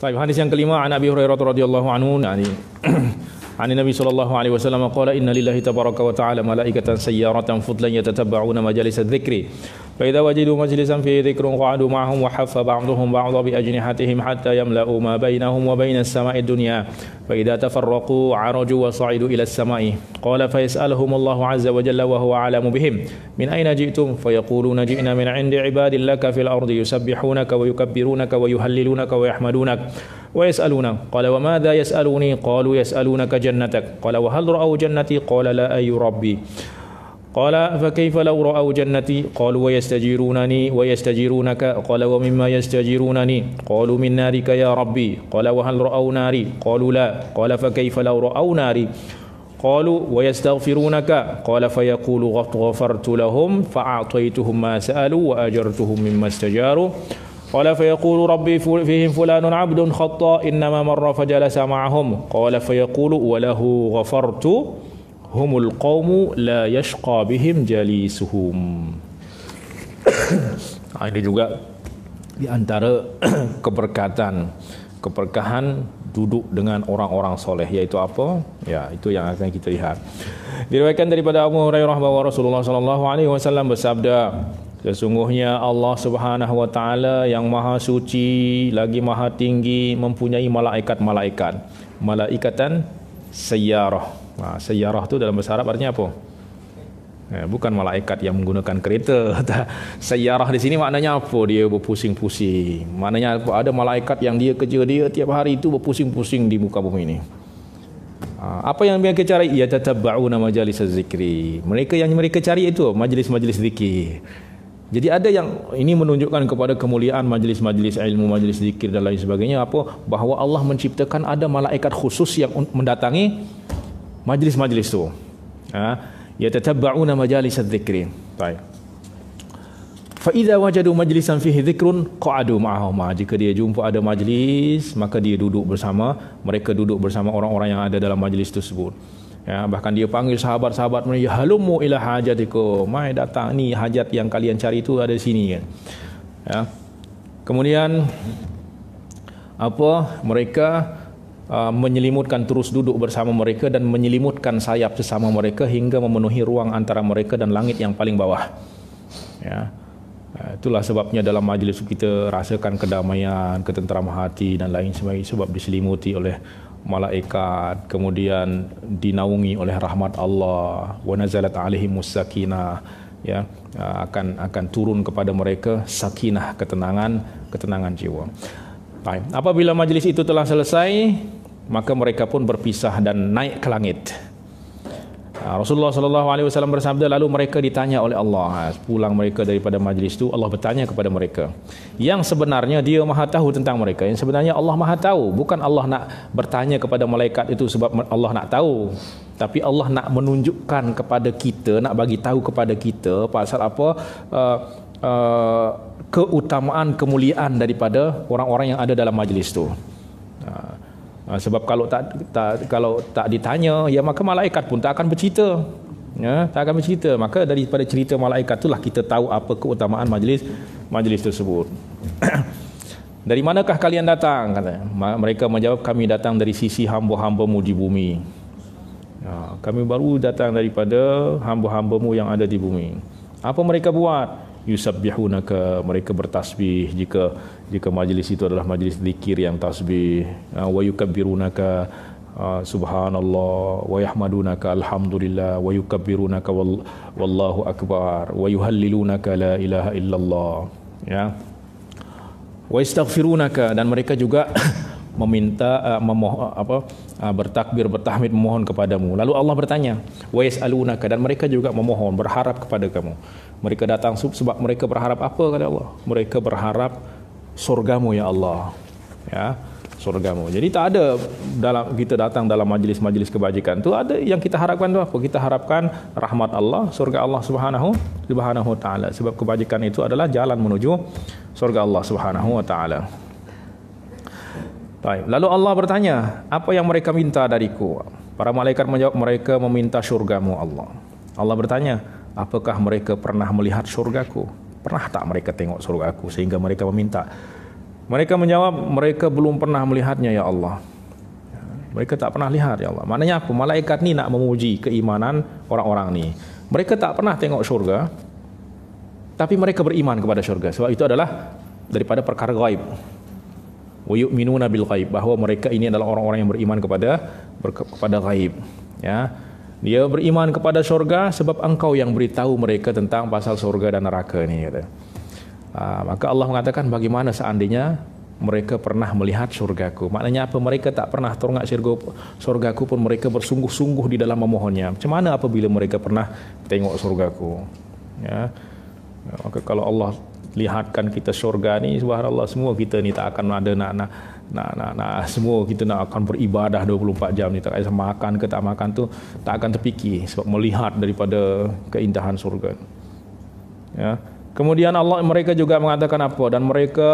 Baik, hadis yang kelima, an Abi Hurairah radhiyallahu anhu, عن النبي صلى الله عليه وسلم قال إن لله تبارك وتعالى ملائكة سيارة فضلا يتتبعون مجالس الذكر فإذا وجدوا مجلسا فيه ذكر قعدوا معهم وحف بعضهم بعضا بأجنحتهم حتى يملأوا ما بينهم وبين السماء الدنيا فإذا تفرقوا عرجوا وصعدوا إلى السماء قال فيسألهم الله عز وجل وهو أعلم بهم من أين جئتم فيقولون جئنا من عند عباد لك في الأرض يسبحونك ويكبرونك ويهللونك ويحمدونك ويسألونه قال وماذا يسألوني قالوا يسألونك جنتك قال وهل رأوا جنتي قال لا أي ربي قال فكيف لو رأوا جنتي قالوا ويستجيرونني ويستجيرونك قال ومما يستجيرونني قالوا من نارك يا ربي قال وهل رأوا ناري قالوا لا قال فكيف لو رأوا ناري قالوا ويستغفرونك قال فيقول غفرت لهم فأعطيتهم ما سألوا وأجرتهم مما استجاروا قال فيقول ربي فيهم فلان عبد خطأ إنما مر فجلس معهم قال فيقول وله غفرت humul qaumu la yashqa bihim jalisuhum. Ini juga di antara keberkahan duduk dengan orang-orang soleh, yaitu apa? Ya, itu yang akan kita lihat. Diriwayatkan daripada Abu Hurairah bahwa Rasulullah sallallahu alaihi wasallam bersabda, sesungguhnya Allah Subhanahu wa taala yang maha suci lagi maha tinggi mempunyai malaikat-malaikat, malaikatan sayyarah. Sayyarah itu dalam bahasa Arab artinya apa? Bukan malaikat yang menggunakan kereta. Sayyarah di sini maknanya apa? Dia berpusing-pusing. Maknanya apa? Ada malaikat yang dia kerja dia tiap hari itu berpusing-pusing di muka bumi ini. Apa yang mereka cari? Ya tatabba'una majalis zikri. Mereka cari itu majlis-majlis zikir. Jadi ada yang ini menunjukkan kepada kemuliaan majlis-majlis ilmu, majlis zikir dan lain sebagainya, apa? Bahawa Allah menciptakan ada malaikat khusus yang mendatangi majlis-majlis tu. Yatatabba'una majalis adz-dzikri. Baik. Fa idza wajadu majlisan fihi dzikrun qa'adu ma'ahum. Jika dia jumpa ada majlis, maka dia mereka duduk bersama orang-orang yang ada dalam majlis tersebut. Bahkan dia panggil sahabat-sahabat mereka, halumu ila hajatikum, mai datang ni hajat yang kalian cari itu ada di sini kan. Kemudian mereka menyelimutkan, terus duduk bersama mereka dan menyelimutkan sayap sesama mereka hingga memenuhi ruang antara mereka dan langit yang paling bawah. Itulah sebabnya dalam majlis kita rasakan kedamaian, ketenteraman hati dan lain sebagainya, sebab diselimuti oleh malaikat, kemudian dinaungi oleh rahmat Allah, wa nazalat alaihimus sakinah, akan turun kepada mereka sakinah, ketenangan jiwa. Baik. Apabila majlis itu telah selesai, maka mereka pun berpisah dan naik ke langit. Rasulullah sallallahu alaihi wasallam bersabda, lalu mereka ditanya oleh Allah. Pulang mereka daripada majlis itu, Allah bertanya kepada mereka. Yang sebenarnya dia Maha tahu tentang mereka. Yang sebenarnya Allah Maha tahu. Bukan Allah nak bertanya kepada malaikat itu sebab Allah nak tahu, tapi Allah nak menunjukkan kepada kita, nak bagi tahu kepada kita pasal apa keutamaan, kemuliaan daripada orang-orang yang ada dalam majlis tu. Sebab kalau tak ditanya, ya maka malaikat pun tak akan bercerita. Tak akan bercerita. Maka daripada cerita malaikat itulah kita tahu apa keutamaan majlis tersebut. Dari manakah kalian datang? Kata. Mereka menjawab, kami datang dari sisi hamba-hambamu di bumi. Kami baru datang daripada hamba-hambamu yang ada di bumi. Apa mereka buat? Yusabbihunaka, mereka bertasbih jika majlis itu adalah majlis zikir yang tasbih. Wa yukabbirunaka, subhanallah, wa yahmadunaka alhamdulillah, wa yukabbirunaka wallahu akbar, wa yuhallilunaka la ilaha illallah. Wa yastaghfirunaka, dan mereka juga meminta bertakbir, bertahmid, memohon kepadamu. Lalu Allah bertanya, wa yas'alunaka, dan mereka juga memohon, berharap kepada kamu. Mereka datang sebab mereka berharap apa kata Allah? Mereka berharap surgamu ya Allah. Surgamu. Jadi tak ada dalam kita datang dalam majlis-majlis kebajikan tu ada yang kita harapkan tu apa? Kita harapkan rahmat Allah, surga Allah Subhanahu wa taala. Sebab kebajikan itu adalah jalan menuju surga Allah Subhanahu wa taala. Baik. Lalu Allah bertanya, apa yang mereka minta dariku? Para malaikat menjawab, mereka meminta syurgamu Allah. Allah bertanya, apakah mereka pernah melihat syurgaku? Pernah tak mereka tengok syurgaku sehingga mereka meminta? Mereka menjawab, mereka belum pernah melihatnya ya Allah. Mereka tak pernah lihat ya Allah. Maknanya apa? Malaikat ni nak memuji keimanan orang-orang ni. Mereka tak pernah tengok syurga, tapi mereka beriman kepada syurga. Sebab itu adalah daripada perkara gaib. Wa yu'minuna bil ghaib, bahawa mereka ini adalah orang-orang yang beriman kepada gaib. Ya. Dia beriman kepada syurga sebab engkau yang beritahu mereka tentang pasal syurga dan neraka ni, kata. Maka Allah mengatakan, bagaimana seandainya mereka pernah melihat syurgaku. Maknanya apa? Mereka tak pernah terungak syurgaku pun mereka bersungguh-sungguh di dalam memohonnya. Macam mana apabila mereka pernah tengok syurgaku? Ya. Maka kalau Allah lihatkan kita syurga ni, subhanallah, semua kita ni tak akan ada nak semua kita nak akan beribadah 24 jam ni, tak ada makan ke tak makan tu tak akan terfikir sebab melihat daripada keindahan syurga. Ya. Kemudian mereka juga mengatakan apa? Dan mereka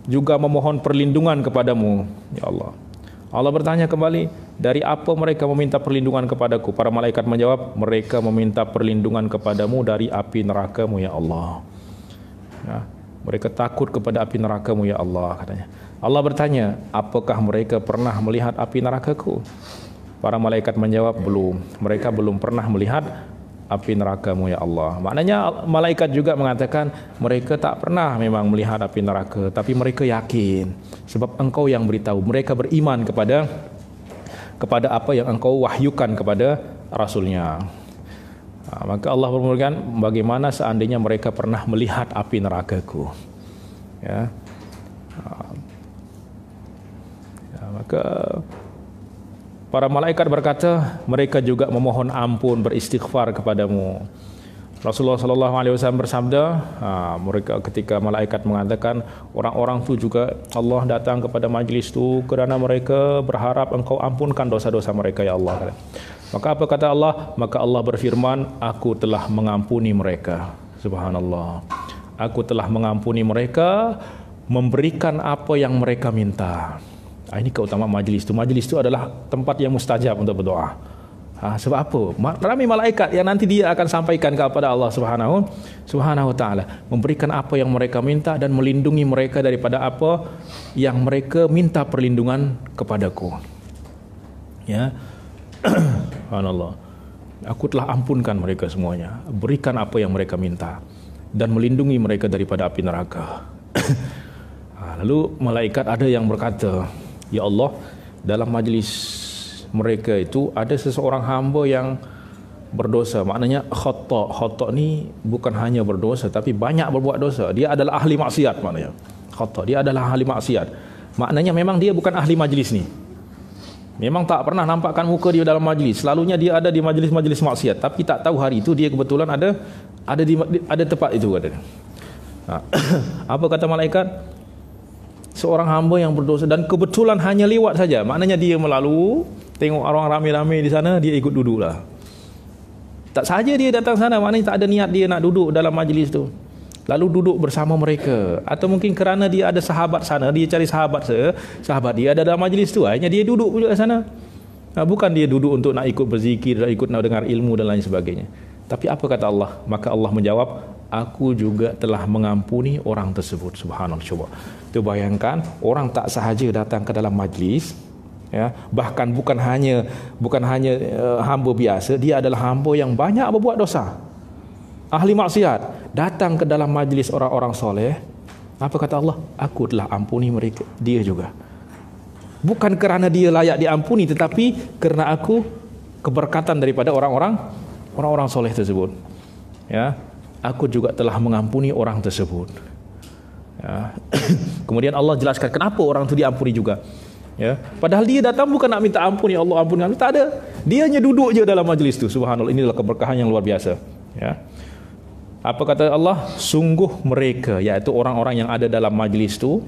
juga memohon perlindungan kepadamu ya Allah. Allah bertanya kembali, dari apa mereka meminta perlindungan kepadaku? Para malaikat menjawab, mereka meminta perlindungan kepadamu dari api neraka-Mu ya Allah. Ya, mereka takut kepada api neraka-Mu ya Allah, katanya. Allah bertanya, apakah mereka pernah melihat api neraka-Ku? Para malaikat menjawab, belum. Mereka belum pernah melihat api neraka-Mu ya Allah. Maknanya malaikat juga mengatakan mereka tak pernah memang melihat api neraka, tapi mereka yakin sebab engkau yang beritahu. Mereka beriman kepada apa yang engkau wahyukan kepada Rasulnya. Maka Allah berfirman, bagaimana seandainya mereka pernah melihat api neraka-Ku? Ya. Maka para malaikat berkata, mereka juga memohon ampun, beristighfar kepadamu. Rasulullah SAW bersabda, mereka ketika malaikat mengatakan, orang-orang tu juga Allah datang kepada majlis tu kerana mereka berharap engkau ampunkan dosa-dosa mereka ya Allah. Maka apa kata Allah? Maka Allah berfirman, aku telah mengampuni mereka. Subhanallah. Aku telah mengampuni mereka, memberikan apa yang mereka minta. Ini keutamaan majlis itu. Majlis itu adalah tempat yang mustajab untuk berdoa. Sebab apa? Ramai malaikat yang nanti dia akan sampaikan kepada Allah Subhanahu wa taala, memberikan apa yang mereka minta dan melindungi mereka daripada apa yang mereka minta perlindungan kepadaku. Ya. Subhanallah. Aku telah ampunkan mereka semuanya, berikan apa yang mereka minta dan melindungi mereka daripada api neraka. Lalu malaikat ada yang berkata, ya Allah, dalam majlis mereka itu ada seseorang hamba yang berdosa. Maknanya khata' ni bukan hanya berdosa tapi banyak berbuat dosa. Dia adalah ahli maksiat maknanya. Khata', dia adalah ahli maksiat. Maknanya memang dia bukan ahli majlis ni. Memang tak pernah nampakkan muka dia dalam majlis. Selalunya dia ada di majlis-majlis maksiat, tapi tak tahu hari itu dia kebetulan ada tempat itu katanya. Apa kata malaikat? Seorang hamba yang berdosa dan kebetulan hanya lewat saja. Maknanya dia melalu, tengok orang ramai-ramai di sana, dia ikut duduklah. Tak sahaja dia datang sana, maknanya tak ada niat dia nak duduk dalam majlis tu. Lalu duduk bersama mereka. Atau mungkin kerana dia ada sahabat sana, dia cari sahabat dia ada dalam majlis tu, akhirnya dia duduk juga di sana. Bukan dia duduk untuk nak ikut berzikir, ikut nak dengar ilmu dan lain sebagainya. Tapi apa kata Allah? Maka Allah menjawab, aku juga telah mengampuni orang tersebut. Subhanallah. Coba tu bayangkan, orang tak sahaja datang ke dalam majlis, ya, bahkan bukan hanya hamba biasa, dia adalah hamba yang banyak berbuat dosa, ahli maksiat, datang ke dalam majlis orang-orang soleh. Apa kata Allah? Aku telah ampuni mereka, dia juga. Bukan kerana dia layak diampuni, tetapi kerana aku keberkatan daripada orang-orang soleh tersebut. Ya, aku juga telah mengampuni orang tersebut. Ya. Kemudian Allah jelaskan kenapa orang itu diampuni juga. Ya, padahal dia datang bukan nak minta ampun, ya Allah ampuni, tak ada. Dia hanya duduk je dalam majlis itu. Subhanallah, inilah keberkahan yang luar biasa. Ya. Apa kata Allah? Sungguh mereka, yaitu orang-orang yang ada dalam majlis itu,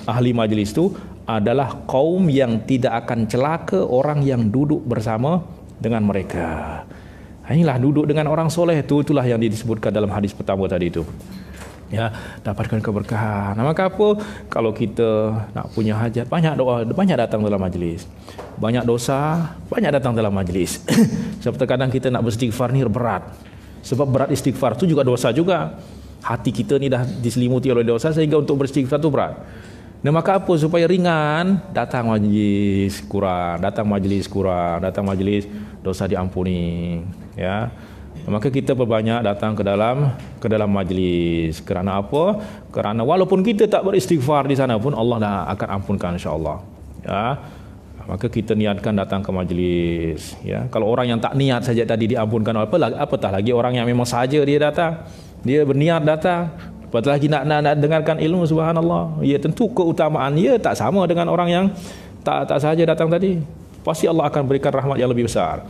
ahli majlis itu, adalah kaum yang tidak akan celaka orang yang duduk bersama dengan mereka. Inilah duduk dengan orang soleh itu, itulah yang disebutkan dalam hadis pertama tadi itu. Ya, dapatkan keberkahan. Maka apa? Kalau kita nak punya hajat, banyak doa, banyak datang dalam majlis. Banyak dosa, banyak datang dalam majlis. Sebab terkadang kita nak beristighfar ni berat. Sebab berat istighfar tu juga dosa juga. hati kita ni dah diselimuti oleh dosa sehingga untuk beristighfar tu berat. Dan maka apa supaya ringan? Datang majlis kurang, datang majlis dosa diampuni, ya. Maka kita perbanyak datang ke dalam majlis. Kerana apa? Kerana walaupun kita tak beristighfar di sana pun Allah dah akan ampunkan insya-Allah. Ya. Maka kita niatkan datang ke majlis, ya. Kalau orang yang tak niat saja tadi diampunkan, apatah lagi orang yang memang saja dia datang. Dia berniat datang. Lepas lagi nak dengarkan ilmu, subhanallah. Ya, tentu keutamaan dia tak sama dengan orang yang tak sahaja datang tadi. Pasti Allah akan berikan rahmat yang lebih besar.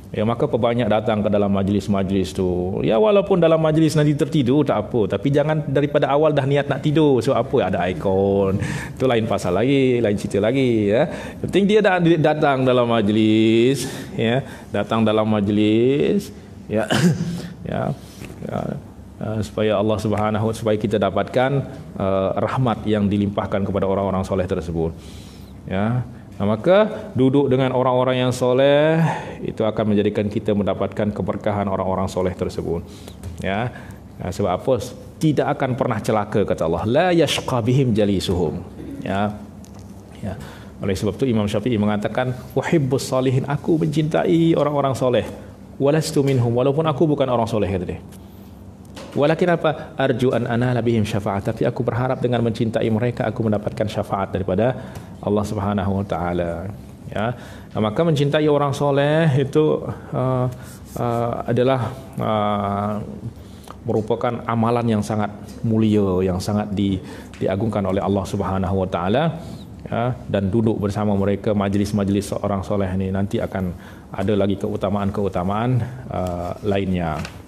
Ya, maka perbanyak datang ke dalam majlis-majlis tu. Ya, walaupun dalam majlis nanti tertidur tak apa, tapi jangan daripada awal dah niat nak tidur. So apa ada ikon. Itu lain pasal lagi, lain cerita lagi, ya. Penting dia datang dalam majlis, ya. Datang dalam majlis, ya. Ya. Supaya Allah Subhanahu supaya kita dapatkan rahmat yang dilimpahkan kepada orang-orang soleh tersebut, ya. Maka duduk dengan orang-orang yang soleh itu akan menjadikan kita mendapatkan keberkahan orang-orang soleh tersebut, ya. Sebab apa? Tidak akan pernah celaka, kata Allah, la yashqa bihim jalisuhum, ya. Ya. Oleh sebab itu Imam Syafi'i mengatakan uhibbus salihin, aku mencintai orang-orang soleh, walastu minhum, walaupun aku bukan orang soleh, kata dia. Walakin apa? Arju an anala bihim syafaat, tapi aku berharap dengan mencintai mereka aku mendapatkan syafaat daripada Allah Subhanahu wa taala, ya. Maka mencintai orang soleh itu adalah merupakan amalan yang sangat mulia, yang sangat diagungkan oleh Allah Subhanahu wa taala, ya. Dan duduk bersama mereka majlis-majlis orang soleh ini nanti akan ada lagi keutamaan-keutamaan lainnya.